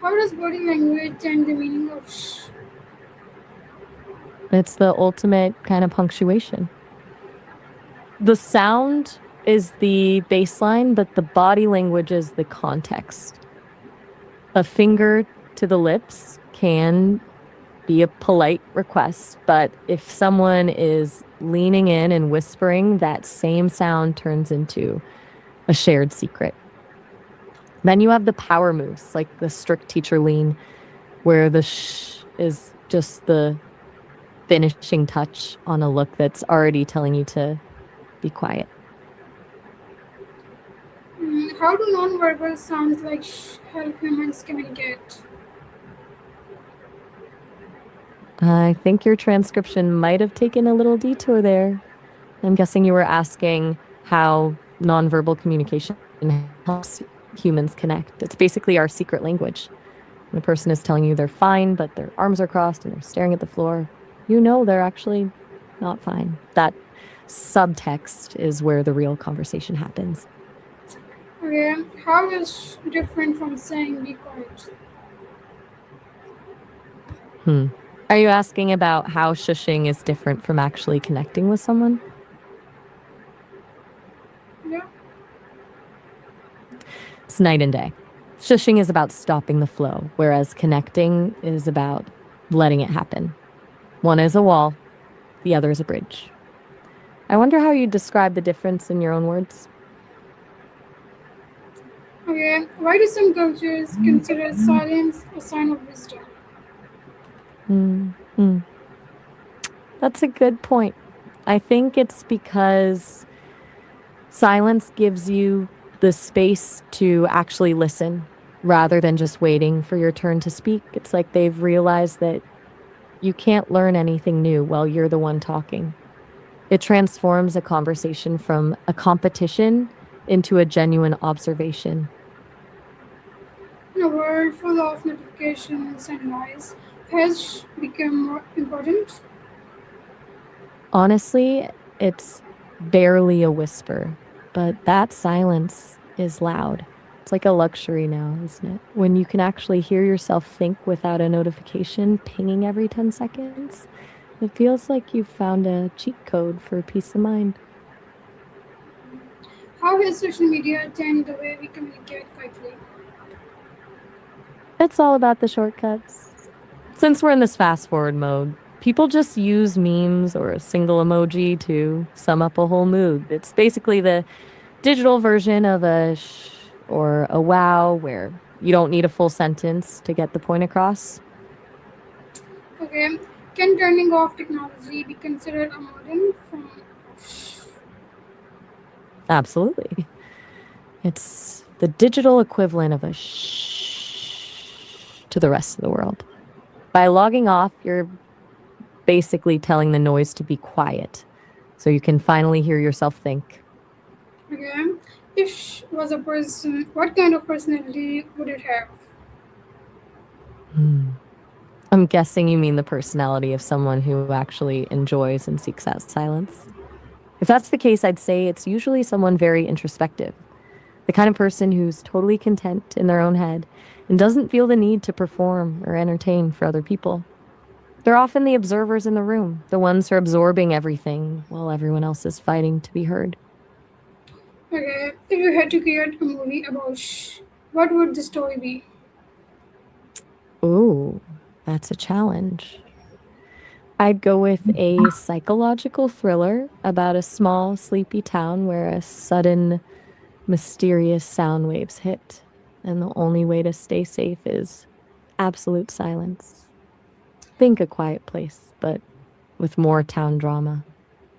How does body language change the meaning of shh? It's the ultimate kind of punctuation. The sound is the baseline, but the body language is the context. A finger to the lips can be a polite request, but if someone is leaning in and whispering, that same sound turns into a shared secret. Then you have the power moves, like the strict teacher lean, where the shh is just the finishing touch on a look that's already telling you to be quiet. How do non-verbal sounds like shh help humans communicate? I think your transcription might have taken a little detour there. I'm guessing you were asking how nonverbal communication helps humans connect. It's basically our secret language. When a person is telling you they're fine, but their arms are crossed and they're staring at the floor, you know they're actually not fine. That subtext is where the real conversation happens. Okay, how is shh different from saying be quiet? Hmm. Are you asking about how shushing is different from actually connecting with someone? Yeah. It's night and day. Shushing is about stopping the flow, whereas connecting is about letting it happen. One is a wall, the other is a bridge. I wonder how you describe the difference in your own words. Okay, why do some cultures consider silence a sign of wisdom? Mm, mm. That's a good point. I think it's because silence gives you the space to actually listen rather than just waiting for your turn to speak. It's like they've realized that you can't learn anything new while you're the one talking. It transforms a conversation from a competition into a genuine observation. In a world full of notifications and noise, has shh become more important? Honestly, it's barely a whisper, but that silence is loud. It's like a luxury now, isn't it? When you can actually hear yourself think without a notification pinging every 10 seconds, it feels like you've found a cheat code for peace of mind. How has social media changed the way we communicate quickly? It's all about the shortcuts. Since we're in this fast forward mode, people just use memes or a single emoji to sum up a whole mood. It's basically the digital version of a sh or a wow where you don't need a full sentence to get the point across. Okay, can turning off technology be considered a modern form of shh? Absolutely. It's the digital equivalent of a shh to the rest of the world. By logging off, you're basically telling the noise to be quiet so you can finally hear yourself think. Okay, if shh was a person, what kind of personality would it have? Hmm. I'm guessing you mean the personality of someone who actually enjoys and seeks out silence. If that's the case, I'd say it's usually someone very introspective, the kind of person who's totally content in their own head and doesn't feel the need to perform or entertain for other people. They're often the observers in the room, the ones who are absorbing everything while everyone else is fighting to be heard. Okay, if you had to create a movie about shh, what would the story be? Ooh, that's a challenge. I'd go with a psychological thriller about a small, sleepy town where a sudden, mysterious sound waves hit, and the only way to stay safe is absolute silence. Think a quiet place, but with more town drama.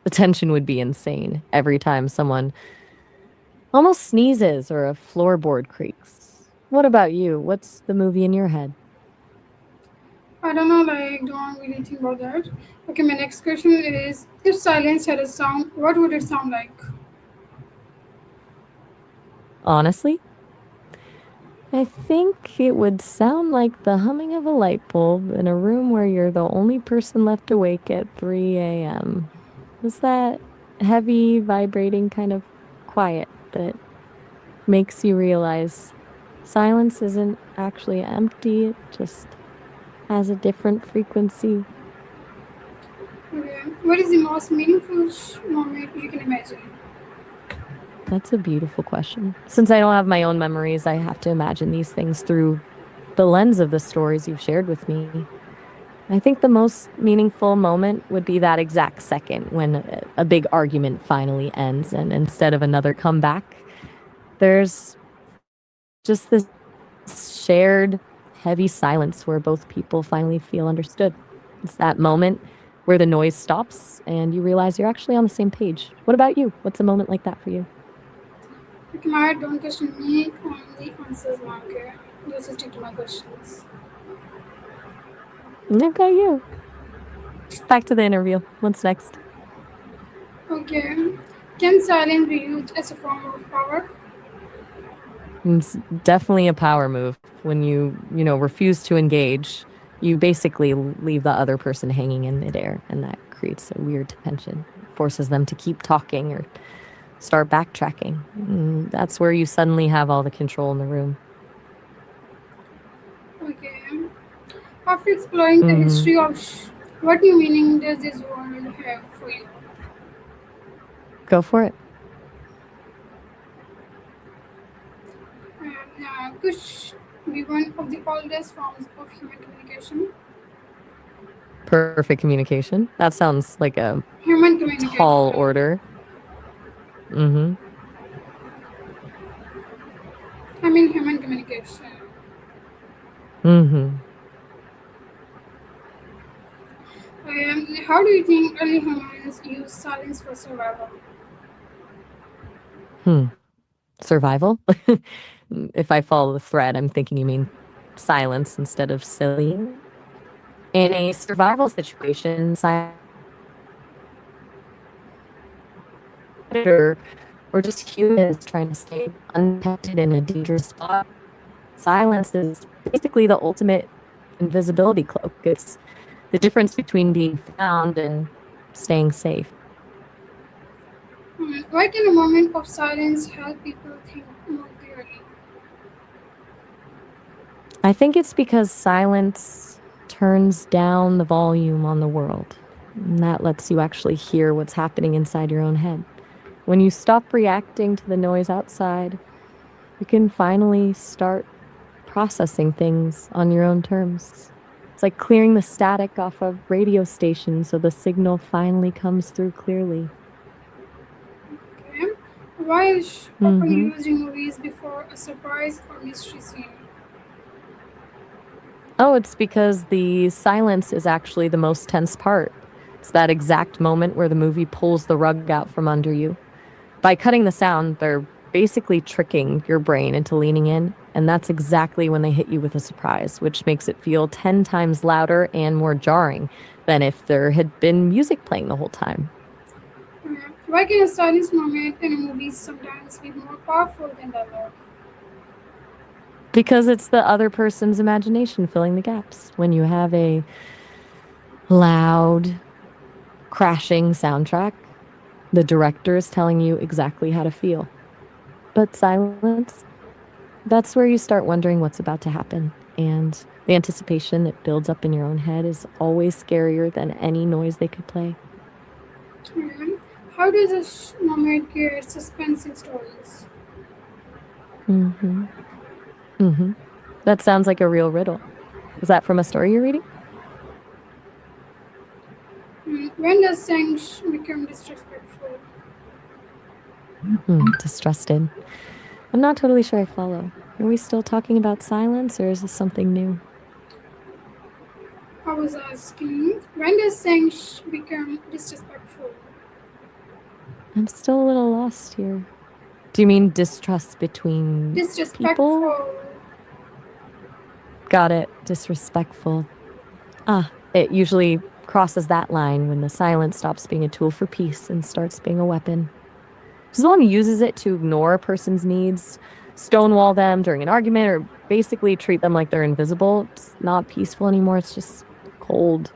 The tension would be insane every time someone almost sneezes or a floorboard creaks. What about you? What's the movie in your head? I don't know, like, don't really think about that. Okay, my next question is if silence had a sound, what would it sound like? Honestly, I think it would sound like the humming of a light bulb in a room where you're the only person left awake at 3 a.m. Is that heavy, vibrating kind of quiet that makes you realize Silence isn't actually empty, it just has a different frequency. Okay. What is the most meaningful moment you can imagine? That's a beautiful question. Since I don't have my own memories, I have to imagine these things through the lens of the stories you've shared with me. I think the most meaningful moment would be that exact second when a big argument finally ends, and instead of another comeback, there's just this shared heavy silence where both people finally feel understood. It's that moment where the noise stops and you realize you're actually on the same page. What about you? What's a moment like that for you? Okay, Maya, don't question me on the answers now, okay? Just stick to my questions. Okay, you. Back to the interview. What's next? Okay. Can silence be used as a form of power? It's definitely a power move when you refuse to engage. You basically leave the other person hanging in midair, and that creates a weird tension. It forces them to keep talking or start backtracking. That's where you suddenly have all the control in the room. Okay. After exploring the Hmm. history of what new meaning does this word have for you? Go for it. Could be one of the oldest forms of human communication. Perfect communication. That sounds like a Human communication. tall order. Mm-hmm. I mean, human communication. Mm-hmm. How do you think early humans use silence for survival? Hmm. Survival. If I follow the thread, I'm thinking you mean silence instead of sillying. In a survival situation, silence is usually predator or just humans trying to stay undetected in a dangerous spot. Silence is basically the ultimate invisibility cloak. It's the difference between being found and staying safe. Why can a moment of silence help people think more clearly? I think it's because silence turns down the volume on the world. And that lets you actually hear what's happening inside your own head. When you stop reacting to the noise outside, you can finally start processing things on your own terms. It's like clearing the static off a radio station so the signal finally comes through clearly. Okay. Why is often Hmm. used in movies before a surprise or mystery scene? Oh, it's because the silence is actually the most tense part. It's that exact moment where the movie pulls the rug out from under you. By cutting the sound, they're basically tricking your brain into leaning in, and that's exactly when they hit you with a surprise, which makes it feel 10 times louder and more jarring than if there had been music playing the whole time. Why can a silence moment in a movie sometimes be more powerful than dialogue? Because it's the other person's imagination filling the gaps. When you have a loud, crashing soundtrack, the director is telling you exactly how to feel. But silence, that's where you start wondering what's about to happen. And the anticipation that builds up in your own head is always scarier than any noise they could play. Um, how does a moment create suspense in stories? Hmm. Hmm. That sounds like a real riddle. Is that from a story you're reading? When does saying become disrespectful? Distrusted. I'm not totally sure I follow. Are we still talking about silence or is this something new? I was asking, when does saying become disrespectful? I'm still a little lost here. Do you mean distrust between people? Disrespectful. Got it. Disrespectful. Ah, it usually crosses that line when the silence stops being a tool for peace and starts being a weapon. If someone uses it to ignore a person's needs, stonewall them during an argument, or basically treat them like they're invisible, it's not peaceful anymore. It's just cold.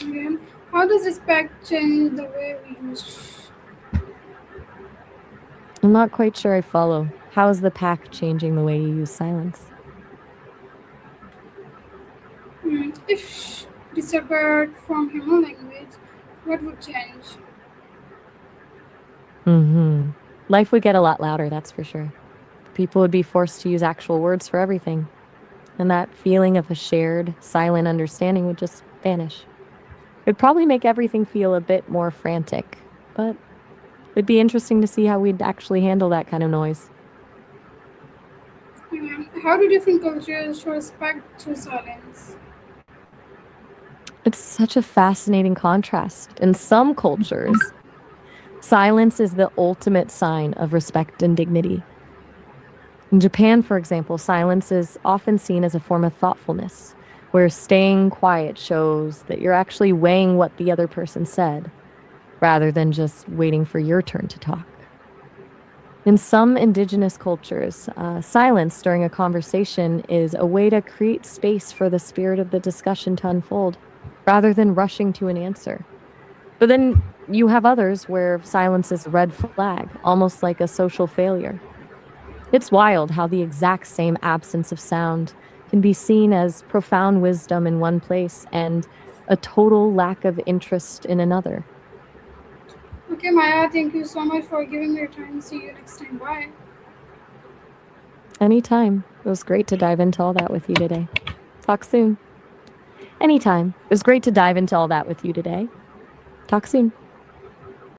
Okay. How does respect change the way we use? I'm not quite sure I follow. How is the pack changing the way you use silence? If shh disappeared from human language, what would change? Hmm. Life would get a lot louder, that's for sure. People would be forced to use actual words for everything, and that feeling of a shared, silent understanding would just vanish. It'd probably make everything feel a bit more frantic, but it'd be interesting to see how we'd actually handle that kind of noise. How do different cultures show respect through silence? It's such a fascinating contrast. In some cultures, silence is the ultimate sign of respect and dignity. In Japan, for example, silence is often seen as a form of thoughtfulness, where staying quiet shows that you're actually weighing what the other person said, rather than just waiting for your turn to talk. In some indigenous cultures, silence during a conversation is a way to create space for the spirit of the discussion to unfold, rather than rushing to an answer. But then you have others where silence is a red flag, almost like a social failure. It's wild how the exact same absence of sound can be seen as profound wisdom in one place and a total lack of interest in another. Okay, Maya, thank you so much for giving me your time. See you next time. Bye. Anytime. It was great to dive into all that with you today. Talk soon. Anytime. It was great to dive into all that with you today. Talk soon.